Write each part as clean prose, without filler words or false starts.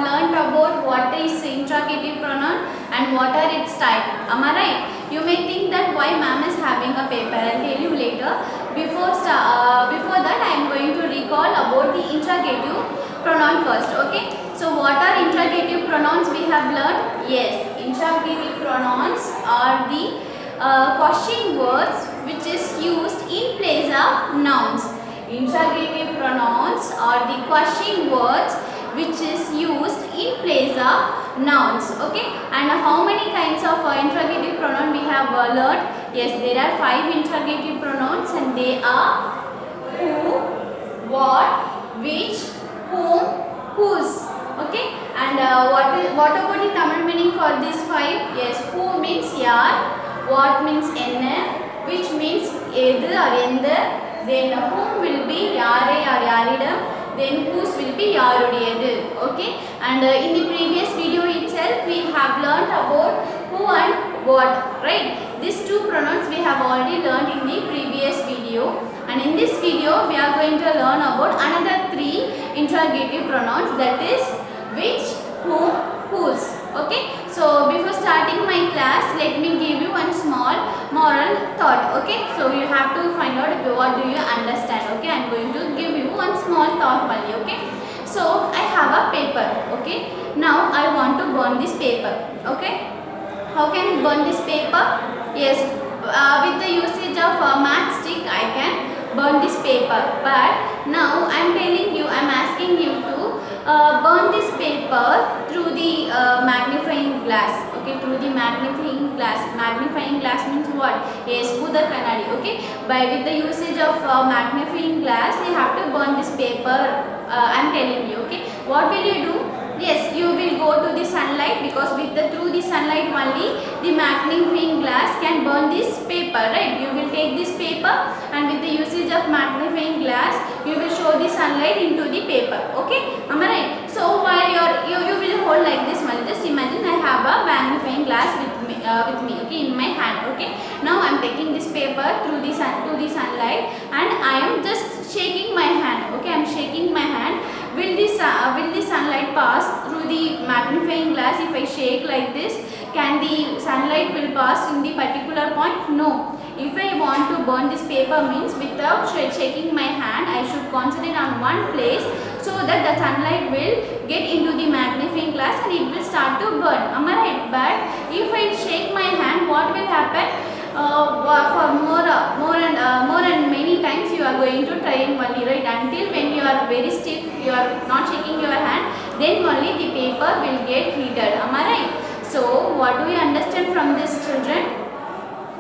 have learnt about what is interrogative pronoun and what are its type. Am I right? You may think that why ma'am is having a paper. I'll tell you later. Before that, I am going to recall about the interrogative pronoun first. Okay. So what are interrogative pronouns we have learnt? Yes, interrogative pronouns are the question words which is used in place of nouns. Interrogative pronouns are the question words which is used in place of nouns. Okay, and how many kinds of interrogative pronoun we have learned? Yes, there are 5 interrogative pronouns and they are who, what, which, whom, whose. Okay, and what about the Tamil meaning for these 5? Yes, who means yaar, what means enna, which means edu or endu, then whom will be yare or yaridam, then whose will be yarudiyadu. Okay, and in the previous video itself we have learnt about who and what, right? These 2 pronouns we have already learnt in the previous video, and in this video we are going to learn about another 3 interrogative pronouns, that is which, whom, whose. Okay, so before starting my class, let me give you one small moral thought. Okay, so you have to find out what do you understand. Okay, I am going to give you one small thought only. Okay, so I have a paper. Okay, now I want to burn this paper. Okay, how can I burn this paper? Yes, with the usage of a matchstick I can burn this paper, but now I am telling you, I am asking you to burn this paper through the magnifying glass. Okay, through the magnifying glass. Magnifying glass means what? Yes, Buddha Kannadi. Okay, by with the usage of magnifying glass we have to burn this paper. I am telling you. Okay, what will you do? Yes, you will go to the sunlight, because through the sunlight only the magnifying glass can burn this paper, right? You will take this paper and with the usage of magnifying glass you will show the sunlight into the paper. Okay, am I right? So while you will hold like this one, just imagine I have a magnifying glass with me, okay, in my hand. Okay, now I am taking this paper through the sunlight and I am just shaking my hand. Okay, I am shaking my hand. Will the sunlight pass through the magnifying glass if I shake like this? Can the sunlight will pass in the particular point? No. If I want to burn this paper means without shaking my hand, I should concentrate on one place so that the sunlight will get into the magnifying glass and it will start to burn. Am I right? But if I shake my hand, what will happen? For more and many times you are going to try only, right? Until when you are very stiff, you are not shaking your hand, then only the paper will get heated. Am I right? So what do you understand from this, children?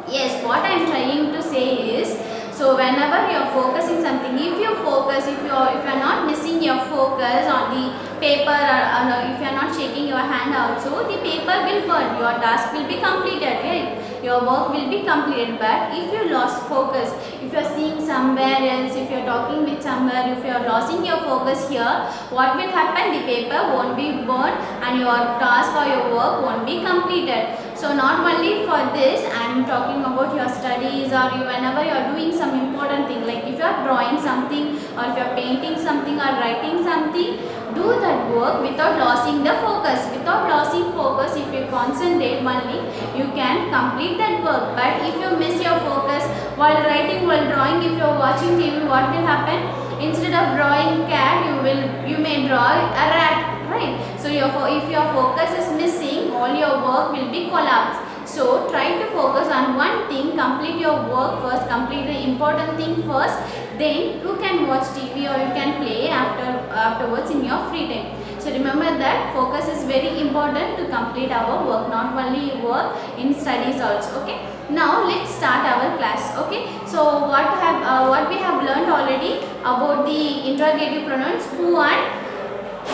Yes, what I am trying to say is, so whenever you are focusing something, if you focus, if you are not missing your focus on the paper, or if you are not shaking your hand also, the paper will burn. Your task will be completed, right? Your work will be completed. But if you lost focus, if you are seeing somewhere else, if you are talking with somewhere, if you are losing your focus here, what will happen? The paper won't be burned and your task or your work won't be completed. So not only for this, I am talking about your studies, or whenever you are doing some important thing, like if you are drawing something or if you are painting something or writing something, do that work without losing the focus. Without losing focus, if you concentrate only, you can complete that work. But if you miss your focus while writing, while drawing, if you are watching TV, what will happen? Instead of drawing cat, you may draw a rat. Right, so if your focus is missing, all your work will be collapsed. So try to focus on one thing, complete your work first, complete the important thing first, then you can watch TV or you can play afterwards in your free time. So remember that focus is very important to complete our work, not only work, in studies also. Okay, now let's start our class. Okay, so what we have learned already about the interrogative pronouns who and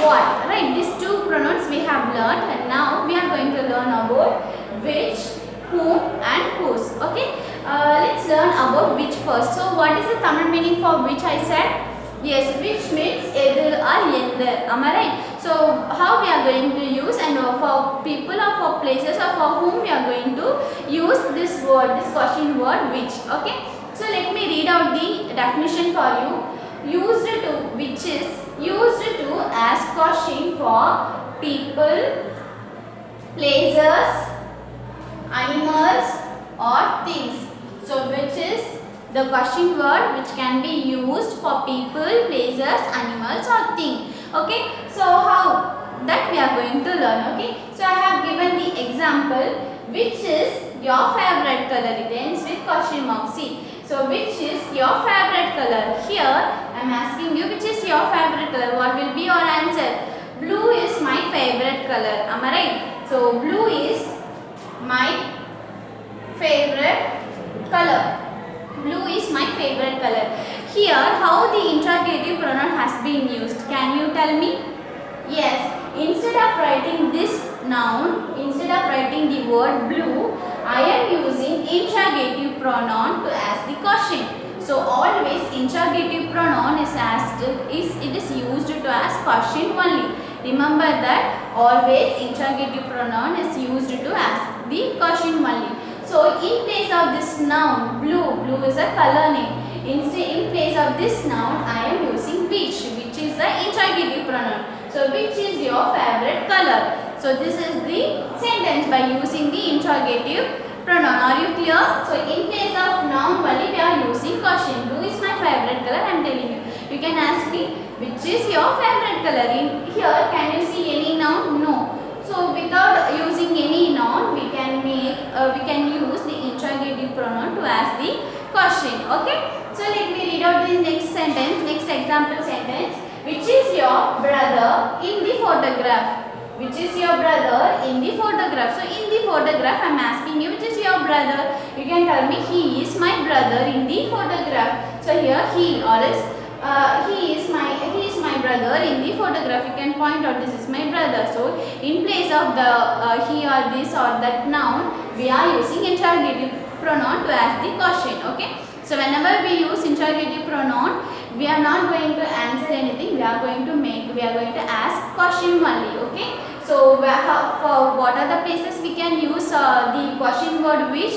what, right? These 2 pronouns we have learned, and now we are going to learn about which, whom and whose. Okay, let's learn about which first. So what is the Tamil meaning for which? I said yes, which means edir or yender. Am I right? So how we are going to use, and for people or for places or for whom we are going to use this word, this question word which. Okay, so let me read out the definition for you. Used to, which is used to as question for people, places, animals or things. So which is the question word which can be used for people, places, animals or thing. Okay, so how that we are going to learn. Okay, so I have given the example, which is your favorite color. It ends with question mark. See, so which is your favorite color? Here I am asking you, which is your favorite color? What will be your answer? Blue is my favorite color. Am I right? So blue is my favorite color. Blue is my favorite color. Here, how the interrogative pronoun has been used? Can you tell me? Yes, instead of writing this noun, instead of writing the word blue, I am using interrogative pronoun to ask the question. So always interrogative pronoun is used to ask question only. Remember that always interrogative pronoun is used to ask the question only. So in place of this noun blue is a color name. In place of this noun I am using which is the interrogative pronoun. So which is your favorite color? So this is the sentence by using the interrogative pronoun. Are you clear? So in place of noun only we are using question. Blue is my favorite color. I am telling you. You can ask me which is your favorite color. In here can you see any noun? No. So without using any noun we can use the interrogative pronoun to ask the question. Okay. So let me read out this next sentence, next example sentence. Which is your brother in the photograph? Which is your brother in the photograph? So in the photograph I am asking you, which is your brother? You can tell me he is my brother in the photograph. So here he or else he is my brother in the photograph. You can point out this is my brother. So in place of the he or this or that noun we are using interrogative pronoun to ask the question. Okay. So whenever we use interrogative pronoun, we are not going to answer anything. We are going to ask question only. Okay. So for what are the places we can use the question word which?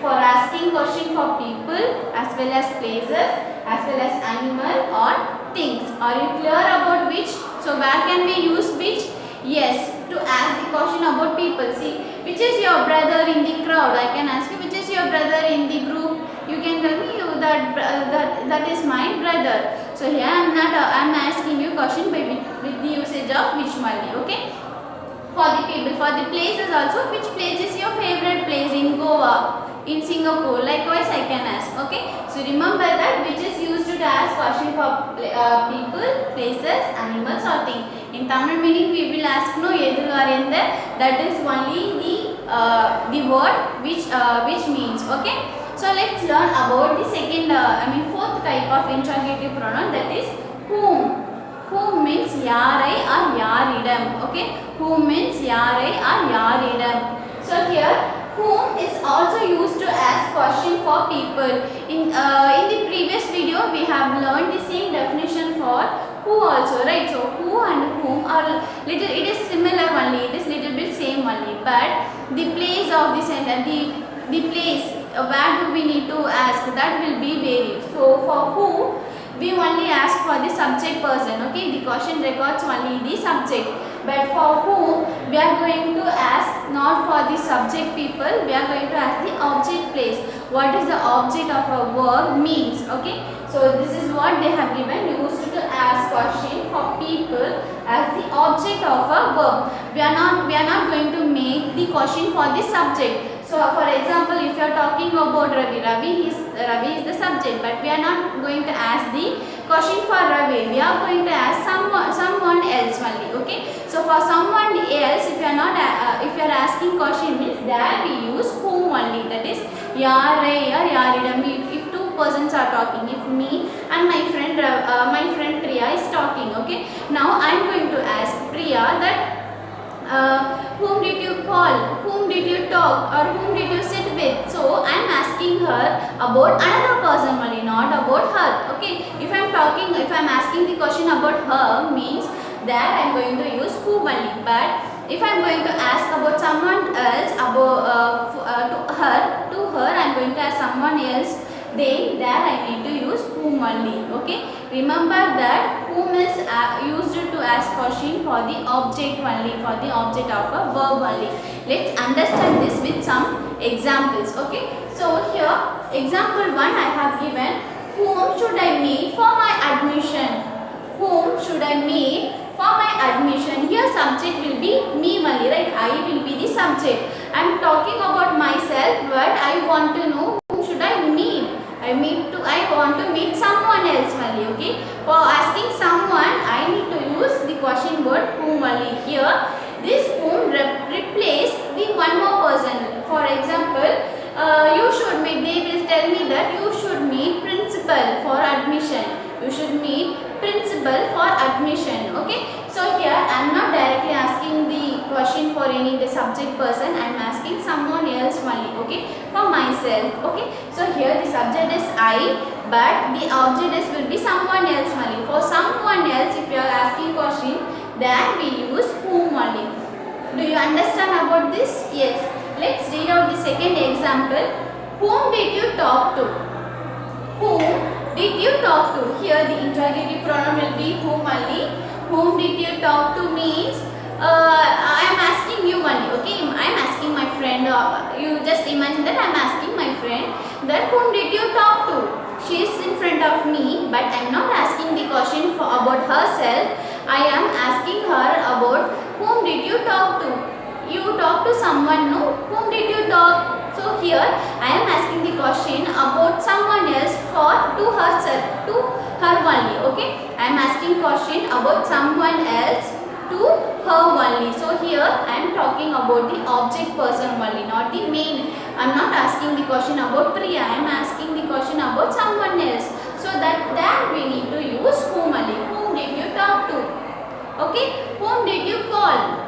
For asking question for people as well as places as well as animal or things. Are you clear about which? So where can we use which? Yes, to ask the question about people. See, which is your brother in the crowd? I can ask you, which is your brother in the group? You can tell me that is my brother. So here I am asking you question with the usage of which only. Okay. For the people, for the places also, which place is your favorite place in Goa, in Singapore? Likewise I can ask. Okay. So remember that which is used to ask question for people, places, animals or things. In Tamil meaning we will ask no edu or ende. That is only the word which means. Okay. So let's learn about the second, fourth type of interrogative pronoun, that is whom. Whom means yarai or yaridam. Okay, whom means yarai or yaridam. So here, whom is also used to ask question for people. In the previous video, we have learned the same definition for who also, right? So who and whom are little. It is similar only. It is little bit same only, but the place of the sentence, the place. Where do we need to ask, that will be varied. So for who we only ask for the subject person. Okay, the question records only the subject, but for whom we are going to ask not for the subject people, we are going to ask the object place. What is the object of a verb means. Okay, so this is what they have given, used to ask question for people as the object of a verb. We are not going to make the question for the subject. So for example, if you are talking about Ravi is the subject, but we are not going to ask the question for Ravi. We are going to ask someone else only. Okay. So for someone else, if you are asking question means there we use whom only. That is yarai or yaridam. If two persons are talking, if me and my friend Priya is talking. Okay. Now I am going to ask Priya that. Whom did you call, whom did you talk, or whom did you sit with? So I am asking her about another person only, not about her. Okay, if I am asking the question about her means that I am going to use whom only. But if I am going to ask about someone else, about to her I am going to ask someone else then there I need to use whom only. Okay, remember that whom is used to ask question for the object only, for the object of a verb only. Let's understand this with some examples. Okay, so here example 1 I have given, whom should I meet for my admission? Whom should I meet for my admission? Here subject will be me only, right? I will be the subject. I am talking about myself, but I want to know whom should I meet. I want to meet someone else only. Okay, for asking someone I need to use the question word whom only. Here this whom replace the one more person. For example, you should meet, they will tell me that you should meet principal for admission. You should meet principal for admission. Okay, so here I am not directly asking the question for any the subject person, I am asking someone else only. Okay, for myself. Okay, so here the subject is I, but the object is will be someone else only. For someone else, if you are asking question, then we use whom only. Do you understand about this? Yes. Let's read out the second example. Whom did you talk to? Whom did you talk to? Here the interrogative pronoun will be whom only. Whom did you talk to means I am asking you only. Okay, I am asking my friend. You just imagine that I am asking my friend that whom did you talk to? She is in front of me, but I am not asking the question about herself. I am asking her about whom did you talk to? You talk to someone, no? Whom did you talk? So here I am asking the question about someone else to herself, to her only. Okay, I am asking question about someone else to her only. So here I am talking about the object person only, not the main. I am not asking the question about Priya. I am asking the question about someone else. So that we need to use whom only. Whom did you talk to? Okay, whom did you call?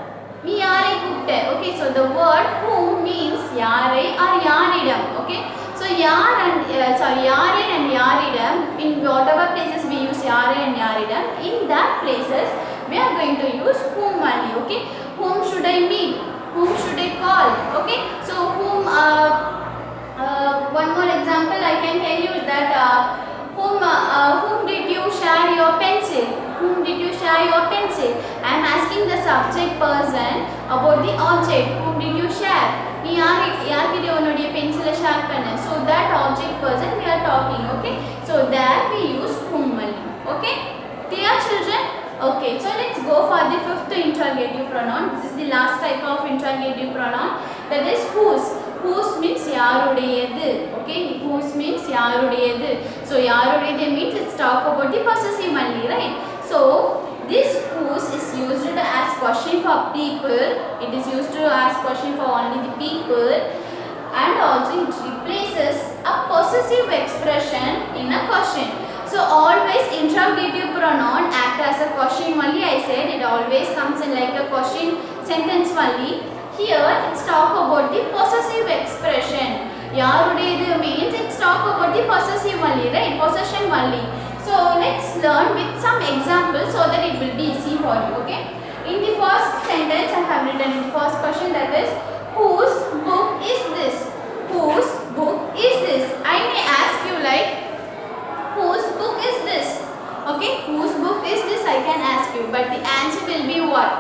Me yare கூப்பிட்ட. Okay, so the word whom means யாரை or யாரிடம். Okay, so yare and யாரிடம், in whatever places we use yare and யாரிடம், in that places we are going to use whom only. Okay, whom should I meet? Whom should I call? Okay, so whom one more example I can tell you that whom did you share your pencil? Whom did you share your pencil? I am asking the subject person about the object. Whom did you share? நீ யார்கிட்ட உன்னுடைய பென்சிலை share பண்ண? So that object person we are talking. Okay, so there we use whom only. Okay, clear children? Okay, so let's go for the fifth interrogative pronoun. This is the last type of interrogative pronoun, that is whose. Whose means யாருடையது. Okay, whose means யாருடையது. So யாருடையது means it's talk about the possessive only, right? So this whose is used to ask question for people. It is used to ask question for only the people, and also it replaces a possessive expression in a question. So always interrogative pronoun act as a question only. I said it always comes in like a question sentence only. Here it's talk about the possessive expression. Yarudeyadu means it's talk about the possessive only, right? Possession only. So let's learn with some examples so that it will be easy for you. Okay, in the first sentence I have written in the first question, that is whose book is this? Whose book is this? I may ask you like whose book is this? Okay, whose book is this I can ask you, but the answer will be what?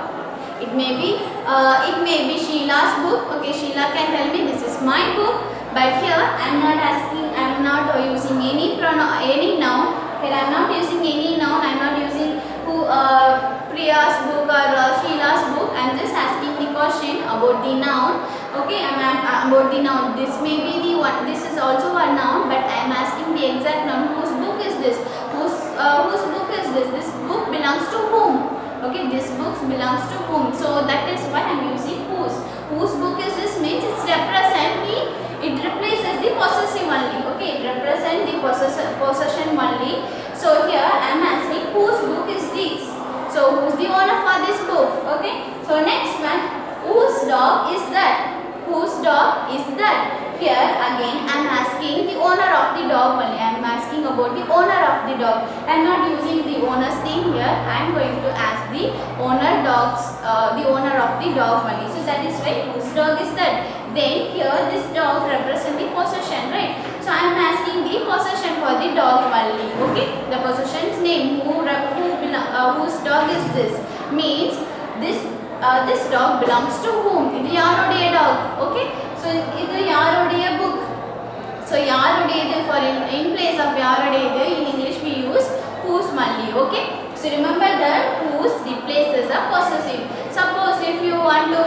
It may be Sheila's book. Okay, Sheila can tell me this is my book, but here I am not asking, I am not using any pronoun, any noun. Here I am not using any noun. I am not using Priya's book or Sheila's book. I am just asking the question about the noun. Okay, I am about the noun. This may be the one. This is also a noun, but I am asking the exact noun. Whose book is this? Whose book is this? This book belongs to whom? Okay, this book belongs to whom? So that is why I am using whose. Whose book is this means it replaces the possessive only. Okay, it represents the possession only. So here I am asking whose book is this? So who's the owner for this book? Okay, so next one, whose dog is that? Whose dog is that? Here again I am asking the owner of the dog only. I am asking about the owner of the dog. I am not using the owner's name here. I am going to ask the owner of the dog only. So that is right. Whose dog is that? Then here this dog represents the possession, right? So I am asking the possession for the dog only. Okay, the possession's name, whose dog is this, means this dog belongs to whom? This yaruடைய dog. Okay, so இது யாருடைய book. So yaruடையது, for in place of yaruடையது in English we use whose only. Okay, so remember that whose replaces a possessive. Suppose if you want to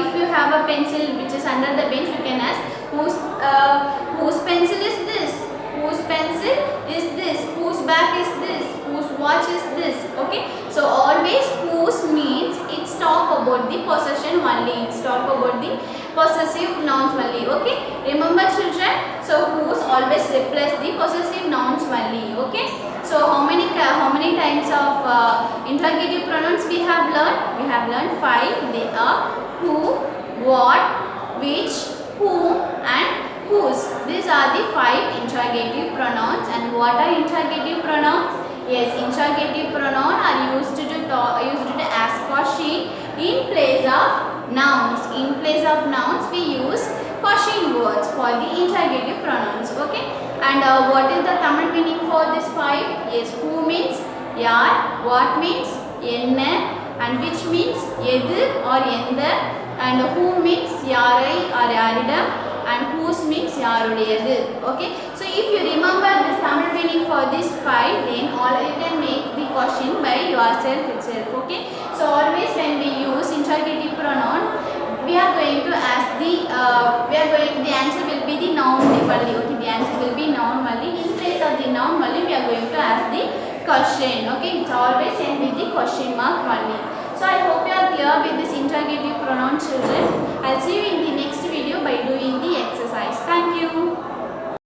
if you have a pencil which is under the bench, you can ask whose pencil is this, whose pencil is this, whose bag is this, whose watch is this. Okay, so always whose means it's talk about the possession only, it's talk about the possessive nouns only. Okay, remember children, so whose always replace the possessive nouns only. Okay, so how many types of interrogative pronouns we have learned? We have learned 5. They are who, what, which, whom and whose. These are the 5 interrogative pronouns. And what are interrogative pronouns? Yes, interrogative pronouns are used to ask question in place of nouns. In place of nouns we use question words for the interrogative pronouns. Okay, and what is the Tamil meaning for this 5? Yes, who means yaar, what means enna, and which means edu or endha, and who means yarai or yaridam, and whose means yarudiyadu. Okay, so if you remember this Tamil meaning for this 5, then you can make the question by yourself itself. Okay, so always when we use interrogative pronoun, we are going to ask the answer will be the noun only. Okay, the answer will be noun only. In place of the noun only, we are going to ask the question. Okay, it's always end with the question mark only. So I hope you are clear with this interrogative pronoun, children. I'll see you in the next video by doing the exercise. Thank you.